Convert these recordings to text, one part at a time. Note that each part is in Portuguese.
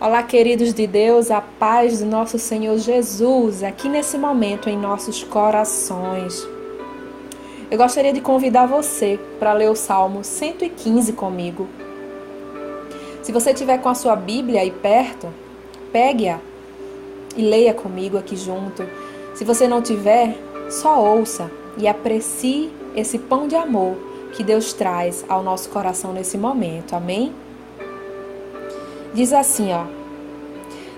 Olá, queridos de Deus, a paz do nosso Senhor Jesus, aqui nesse momento em nossos corações. Eu gostaria de convidar você para ler o Salmo 115 comigo. Se você tiver com a sua Bíblia aí perto, pegue-a e leia comigo aqui junto. Se você não tiver, só ouça e aprecie esse pão de amor que Deus traz ao nosso coração nesse momento. Amém? Diz assim,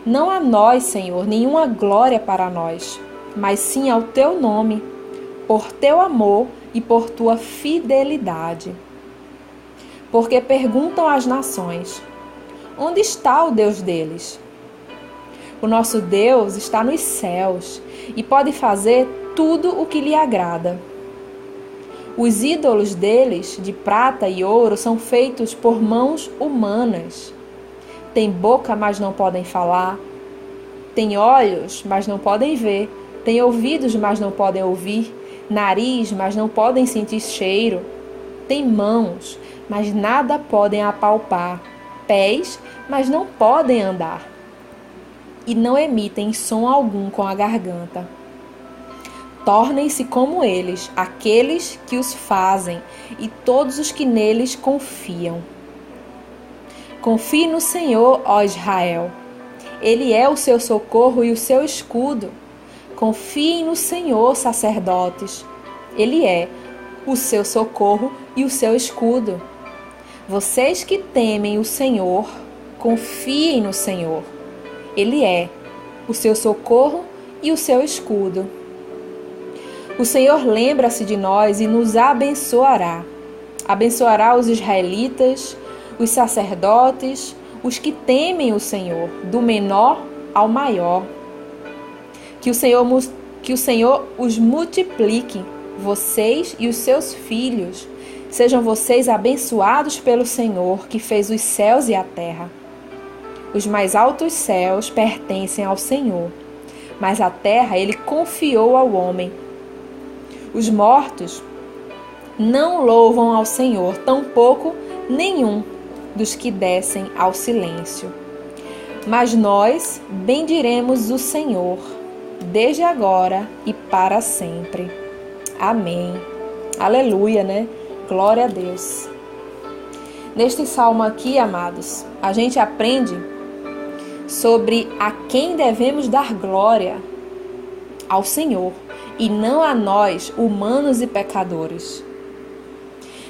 não a nós, Senhor, nenhuma glória para nós, mas sim ao Teu nome, por Teu amor e por Tua fidelidade. Porque perguntam às nações, onde está o Deus deles? O nosso Deus está nos céus e pode fazer tudo o que lhe agrada. Os ídolos deles, de prata e ouro, são feitos por mãos humanas. Tem boca, mas não podem falar. Tem olhos, mas não podem ver. Tem ouvidos, mas não podem ouvir. Nariz, mas não podem sentir cheiro. Tem mãos, mas nada podem apalpar. Pés, mas não podem andar. E não emitem som algum com a garganta. Tornem-se como eles, aqueles que os fazem, e todos os que neles confiam. Confie no Senhor, ó Israel. Ele é o seu socorro e o seu escudo. Confiem no Senhor, sacerdotes. Ele é o seu socorro e o seu escudo. Vocês que temem o Senhor, confiem no Senhor. Ele é o seu socorro e o seu escudo. O Senhor lembra-se de nós e nos abençoará. Abençoará os israelitas, os sacerdotes, os que temem o Senhor, do menor ao maior. Que o Senhor os multiplique, vocês e os seus filhos. Sejam vocês abençoados pelo Senhor, que fez os céus e a terra. Os mais altos céus pertencem ao Senhor, mas a terra Ele confiou ao homem. Os mortos não louvam ao Senhor, tampouco nenhum dos que descem ao silêncio. Mas nós bendiremos o Senhor, desde agora e para sempre. Amém. Aleluia, né? Glória a Deus. Neste salmo aqui, amados, a gente aprende sobre a quem devemos dar glória: ao Senhor, e não a nós, humanos e pecadores.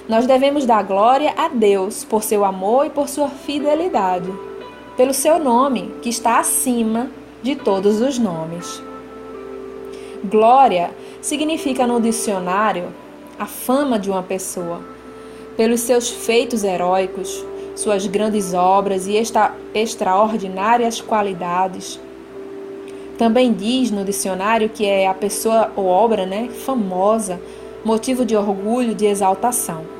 Nós devemos dar glória a Deus por seu amor e por sua fidelidade, pelo seu nome, que está acima de todos os nomes. Glória significa no dicionário a fama de uma pessoa, pelos seus feitos heróicos, suas grandes obras e extraordinárias qualidades. Também diz no dicionário que é a pessoa ou obra, famosa, motivo de orgulho, de exaltação.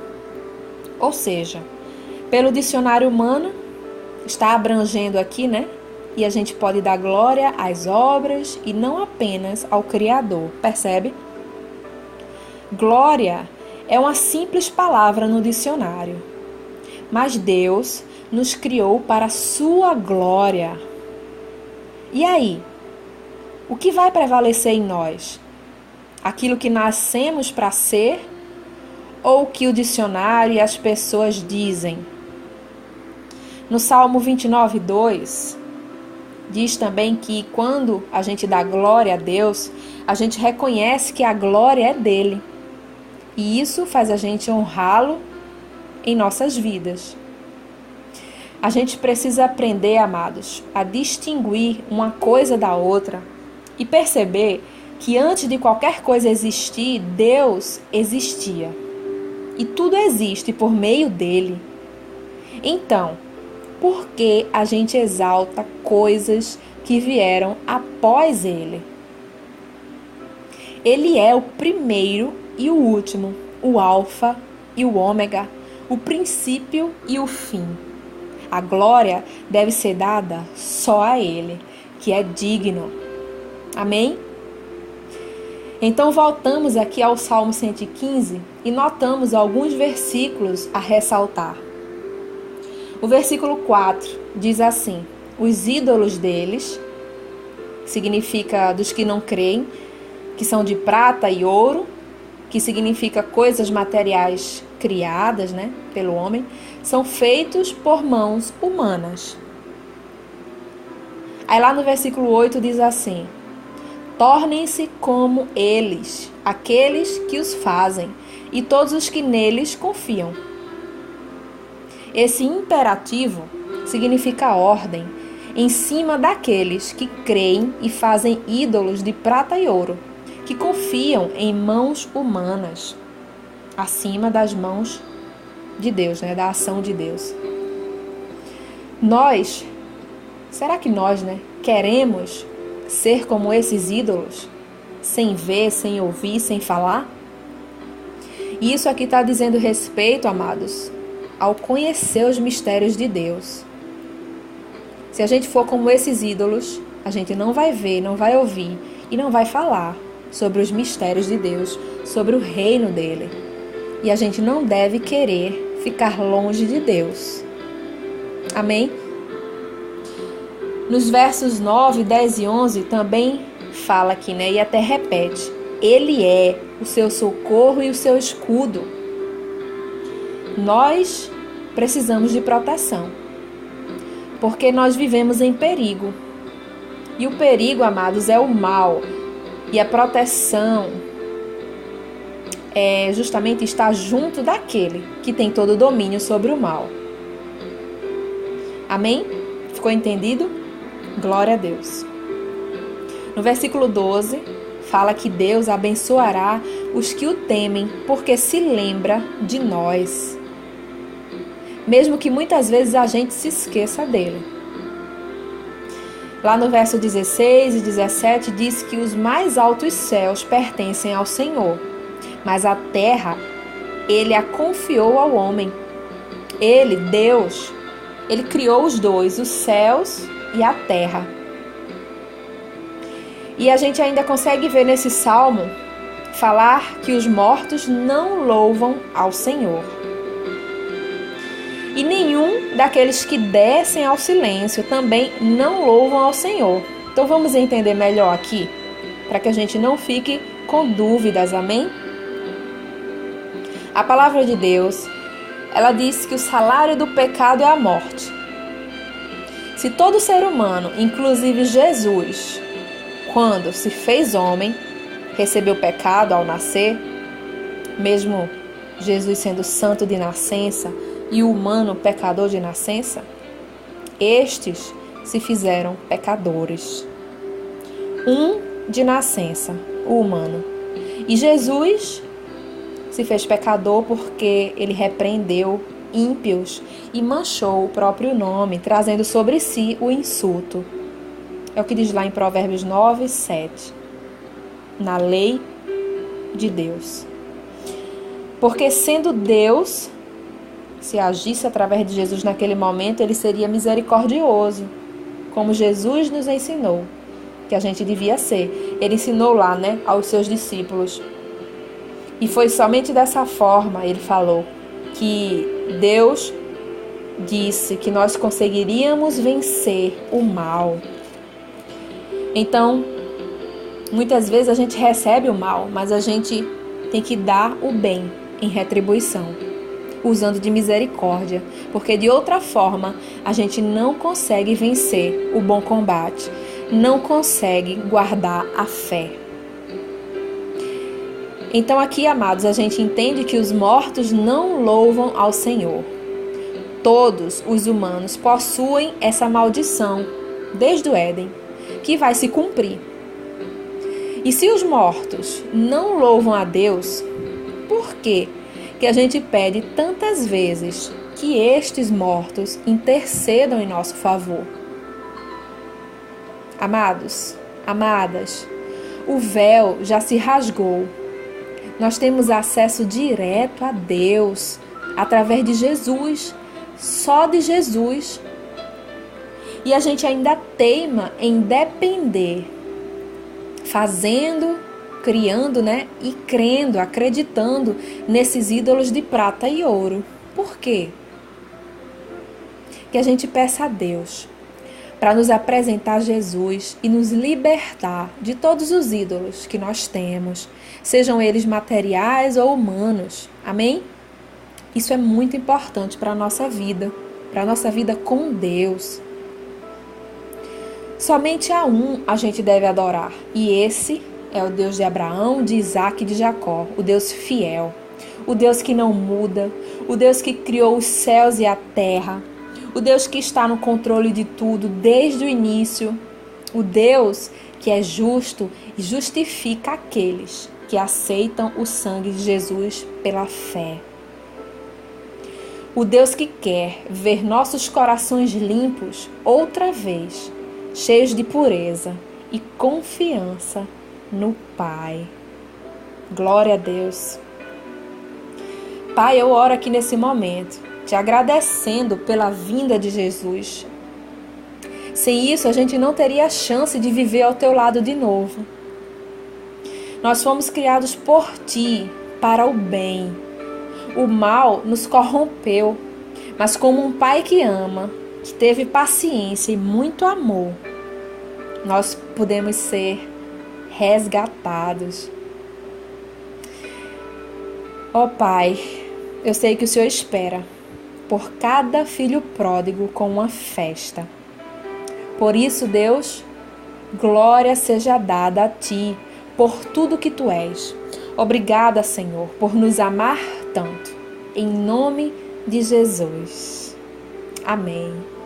Ou seja, pelo dicionário humano, está abrangendo aqui, e a gente pode dar glória às obras e não apenas ao Criador, percebe? Glória é uma simples palavra no dicionário, mas Deus nos criou para a sua glória. E aí, o que vai prevalecer em nós? Aquilo que nascemos para ser ou o que o dicionário e as pessoas dizem? No Salmo 29:2, diz também que quando a gente dá glória a Deus, a gente reconhece que a glória é dele. E isso faz a gente honrá-lo em nossas vidas. A gente precisa aprender, amados, a distinguir uma coisa da outra e perceber que antes de qualquer coisa existir, Deus existia. E tudo existe por meio dele. Então, por que a gente exalta coisas que vieram após ele? Ele é o primeiro e o último, o alfa e o ômega, o princípio e o fim. A glória deve ser dada só a ele, que é digno. Amém? Então voltamos aqui ao Salmo 115 e notamos alguns versículos a ressaltar. O versículo 4 diz assim: os ídolos deles, significa dos que não creem, que são de prata e ouro, que significa coisas materiais criadas, né, pelo homem, são feitos por mãos humanas. Aí lá no versículo 8 diz assim: tornem-se como eles, aqueles que os fazem, e todos os que neles confiam. Esse imperativo significa ordem em cima daqueles que creem e fazem ídolos de prata e ouro, que confiam em mãos humanas, acima das mãos de Deus, né, da ação de Deus. Será que nós, queremos ser como esses ídolos, sem ver, sem ouvir, sem falar? E isso aqui está dizendo respeito, amados, ao conhecer os mistérios de Deus. Se a gente for como esses ídolos, a gente não vai ver, não vai ouvir e não vai falar sobre os mistérios de Deus, sobre o reino dele. E a gente não deve querer ficar longe de Deus. Amém? Nos versos 9, 10 e 11 também fala aqui, e até repete: Ele é o seu socorro e o seu escudo. Nós precisamos de proteção, porque nós vivemos em perigo. E o perigo, amados, é o mal. E a proteção é justamente estar junto daquele que tem todo o domínio sobre o mal. Amém? Ficou entendido? Glória a Deus. No versículo 12, fala que Deus abençoará os que o temem, porque se lembra de nós. Mesmo que muitas vezes a gente se esqueça dele. Lá no verso 16 e 17 diz que os mais altos céus pertencem ao Senhor, mas a terra ele a confiou ao homem. Ele, Deus, ele criou os dois, os céus e a terra. E a gente ainda consegue ver nesse salmo falar que os mortos não louvam ao Senhor. E nenhum daqueles que descem ao silêncio também não louvam ao Senhor. Então vamos entender melhor aqui, para que a gente não fique com dúvidas, amém? A palavra de Deus, ela diz que o salário do pecado é a morte. Se todo ser humano, inclusive Jesus, quando se fez homem, recebeu pecado ao nascer, mesmo Jesus sendo santo de nascença e o humano pecador de nascença, estes se fizeram pecadores. Um de nascença, o humano. E Jesus se fez pecador porque ele repreendeu ímpios e manchou o próprio nome, trazendo sobre si o insulto. É o que diz lá em Provérbios 9, 7. Na lei de Deus. Porque sendo Deus, se agisse através de Jesus naquele momento, ele seria misericordioso, como Jesus nos ensinou que a gente devia ser. Ele ensinou lá, aos seus discípulos. E foi somente dessa forma, ele falou, que Deus disse que nós conseguiríamos vencer o mal. Então, muitas vezes a gente recebe o mal, mas a gente tem que dar o bem em retribuição, usando de misericórdia, porque de outra forma a gente não consegue vencer o bom combate, não consegue guardar a fé. Então aqui, amados, a gente entende que os mortos não louvam ao Senhor. Todos os humanos possuem essa maldição, desde o Éden, que vai se cumprir. E se os mortos não louvam a Deus, por que a gente pede tantas vezes que estes mortos intercedam em nosso favor? Amados, amadas, o véu já se rasgou. Nós temos acesso direto a Deus através de Jesus, só de Jesus. E a gente ainda teima em depender, fazendo, criando, e crendo, acreditando nesses ídolos de prata e ouro. Por quê? Que a gente peça a Deus para nos apresentar Jesus e nos libertar de todos os ídolos que nós temos, sejam eles materiais ou humanos. Amém? Isso é muito importante para a nossa vida com Deus. Somente a um a gente deve adorar, e esse é o Deus de Abraão, de Isaac e de Jacó, o Deus fiel, o Deus que não muda, o Deus que criou os céus e a terra, o Deus que está no controle de tudo desde o início, o Deus que é justo e justifica aqueles que aceitam o sangue de Jesus pela fé. O Deus que quer ver nossos corações limpos outra vez, cheios de pureza e confiança no Pai. Glória a Deus. Pai, eu oro aqui nesse momento, te agradecendo pela vinda de Jesus. Sem isso, a gente não teria a chance de viver ao teu lado de novo. Nós fomos criados por ti, para o bem. O mal nos corrompeu, mas como um pai que ama, que teve paciência e muito amor, nós podemos ser resgatados. Ó Pai, eu sei que o Senhor espera por cada filho pródigo com uma festa. Por isso, Deus, glória seja dada a Ti por tudo que Tu és. Obrigada, Senhor, por nos amar tanto. Em nome de Jesus. Amém.